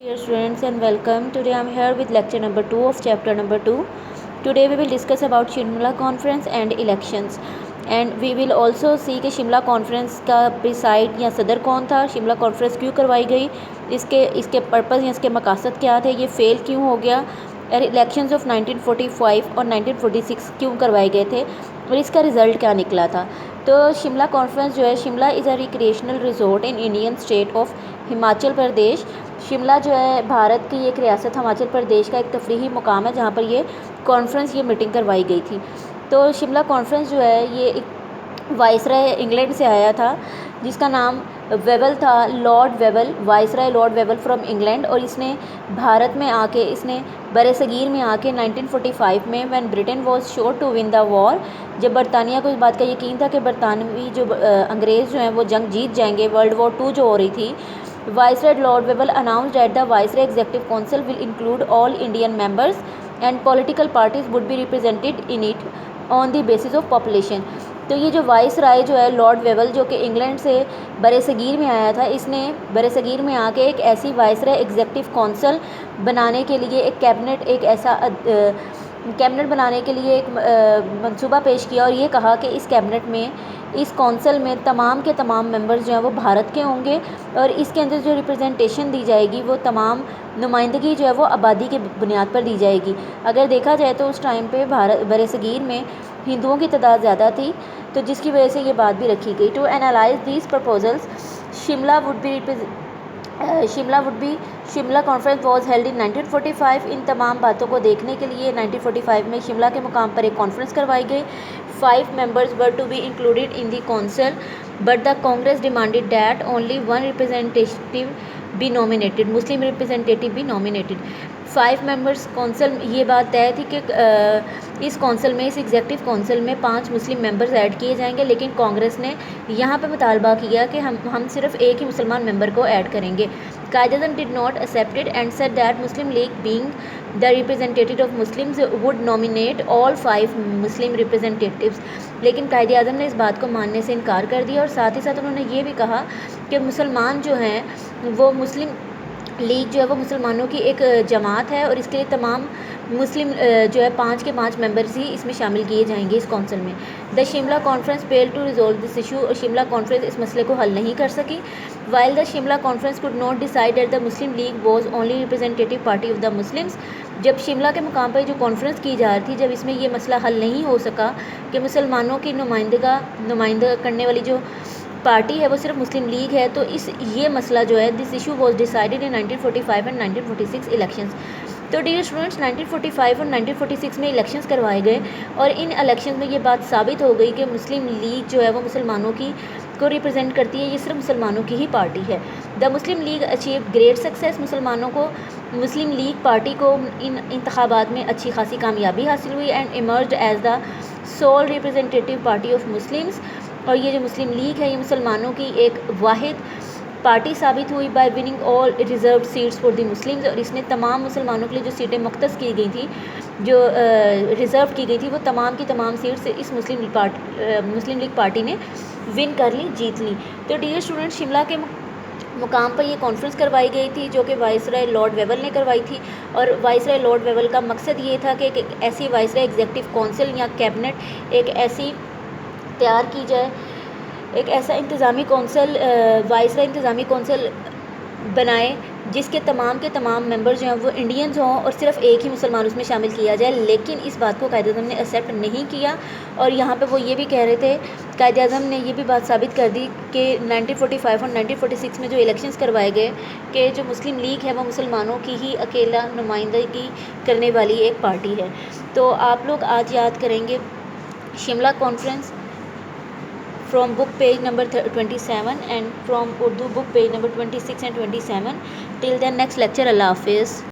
Dear students and welcome. Today I am here with lecture number 2 of chapter number 2. Today we will discuss about Shimla conference and elections, and we will also see कि Shimla conference का preside या सदर कौन था, Shimla conference क्यों करवाई गई, इसके पर्पज़ या इसके मकासद क्या थे, ये फ़ेल क्यों हो गया, और इलेक्शंस ऑफ 1945 और 1946 क्यों करवाए गए थे और इसका रिज़ल्ट क्या निकला था। तो शिमला कॉन्फ्रेंस जो है, Shimla is a recreational resort in Indian state of Himachal Pradesh. Shimla जो है भारत की एक रियासत हिमाचल प्रदेश का एक तफरीही मुकाम है जहाँ पर ये कॉन्फ्रेंस, ये मीटिंग करवाई गई थी। तो शिमला कॉन्फ्रेंस जो है ये एक वाइसराय इंग्लैंड से आया था जिसका नाम वेवल था, Lord Wavell, viceroy Lord Wavell from England, और इसने भारत में आके, इसने बरसगीर में आके 1945 में when Britain was sure to win the war, जब बरतानिया को इस बात का यकीन था कि बरतानवी जो अंग्रेज़ जो हैं वो जंग जीत जाएंगे, वर्ल्ड वॉर 2 जो हो रही थी, Viceroy Lord Wavell announced that the Viceroy Executive Council will include all Indian members and political parties would be represented in it on the basis of population। तो ये जो वाइस राय जो है लॉर्ड वेवल, जो कि इंग्लैंड से बरसगीर में आया था, इसने बरसगीर में आके एक ऐसी वाइस राय एग्जेक्टिव काउंसिल बनाने के लिए एक कैबिनेट, एक ऐसा कैबिनेट बनाने के लिए एक मंसूबा पेश किया और ये कहा कि इस कैबिनेट में, इस कौंसल में तमाम के तमाम मेंबर्स जो हैं वो भारत के होंगे और इसके अंदर जो रिप्रेजेंटेशन दी जाएगी वो तमाम नुमाइंदगी जो है वो आबादी के बुनियाद पर दी जाएगी। अगर देखा जाए तो उस टाइम पे भारत बरसगीर में हिंदुओं की तादाद ज़्यादा थी, तो जिसकी वजह से ये बात भी रखी गई। To analyse these proposals Shimla Shimla conference was held in 1945। इन तमाम बातों को देखने के लिए 1945 में शिमला के मुकाम पर एक कॉन्फ्रेंस करवाई गई। 5 members were to be included in the council, but the Congress demanded that only one representative be nominated, Muslim representative be nominated। 5 members council, ये बात तय थी कि इस कौंसल में, इस एग्जेक्टिव कौंसल में 5 मुस्लिम मेंबर्स ऐड किए जाएंगे, लेकिन कांग्रेस ने यहाँ पे मुतालबा किया कि हम सिर्फ एक ही मुसलमान मेंबर को ऐड करेंगे। Quaid-e-Azam did not accept it and said that Muslim League, being the representative of Muslims, would nominate all 5 Muslim representatives. लेकिन कायद-ए-आज़म ने इस बात को मानने से इनकार कर दिया और साथ ही साथ उन्होंने ये भी कहा कि मुसलमान जो हैं वो, मुस्लिम लीग जो है वो मुसलमानों की एक जमात है और इसके लिए तमाम मुस्लिम जो है 5 के 5 मेंबर्स ही इसमें शामिल किए जाएंगे इस कौंसिल में। The Shimla conference failed to resolve this issue, और शिमला कॉन्फ्रेंस इस मसले को हल नहीं कर सकी। While the Shimla conference could not decide that the Muslim league was only representative party of the Muslims. जब शिमला के मुकाम पर जो कॉन्फ्रेंस की जा रही थी, जब इसमें ये मसला हल नहीं हो सका कि मुसलमानों की नुमाइंदा करने वाली जो पार्टी है वो सिर्फ मुस्लिम लीग है, तो ये मसला जो है, this issue was decided in 1945 and 1946 elections. तो डियर स्टूडेंट्स, 1945 और 1946 में इलेक्शंस करवाए गए और इन इलेक्शंस में ये बात साबित हो गई कि मुस्लिम लीग जो है वो मुसलमानों को रिप्रेजेंट करती है, ये सिर्फ मुसलमानों की ही पार्टी है। The Muslim League achieve great success, Muslim League party को इन इंतखाबात में अच्छी खासी कामयाबी हासिल हुई and emerged as the sole representative party of Muslims. और ये जो मुस्लिम लीग है ये मुसलमानों की एक वाहिद पार्टी साबित हुई bye winning all reserve seats for the Muslims, और इसने तमाम मुसलमानों के लिए जो सीटें मुख्तस की गई थी, जो रिज़र्व की गई थी, वो तमाम की तमाम सीट्स इस मुस्लिम लीग पार्टी ने विन कर ली, जीत ली। तो डियर स्टूडेंट, शिमला के मुकाम पर ये कॉन्फ्रेंस करवाई गई थी जो कि वाइसराय लॉर्ड वेवल ने करवाई थी, और वाइसराय लॉर्ड वेवल का मकसद ये था कि एक ऐसी वाइसराय एग्जेक्टिव काउंसिल या कैबिनेट एक ऐसी तैयार की जाए, एक ऐसा इंतज़ामी कौंसल, वाइसराय इंतज़ामी कौंसल बनाए जिसके तमाम के तमाम मेंबर जो हैं वो इंडियंस हों और सिर्फ एक ही मुसलमान उसमें शामिल किया जाए। लेकिन इस बात को कायद-ए-आज़म ने एक्सेप्ट नहीं किया और यहाँ पे वो ये भी कह रहे थे, कायद-ए-आज़म ने ये भी बात साबित कर दी कि 1945 और 1946 में जो इलेक्शंस करवाए गए कि जो मुस्लिम लीग है वो मुसलमानों की ही अकेला नुमाइंदगी करने वाली एक पार्टी है। तो आप लोग आज याद करेंगे Shimla conference from book page number 27 and from Urdu book page number 26 and 27. Till then, next lecture, Allah Hafiz.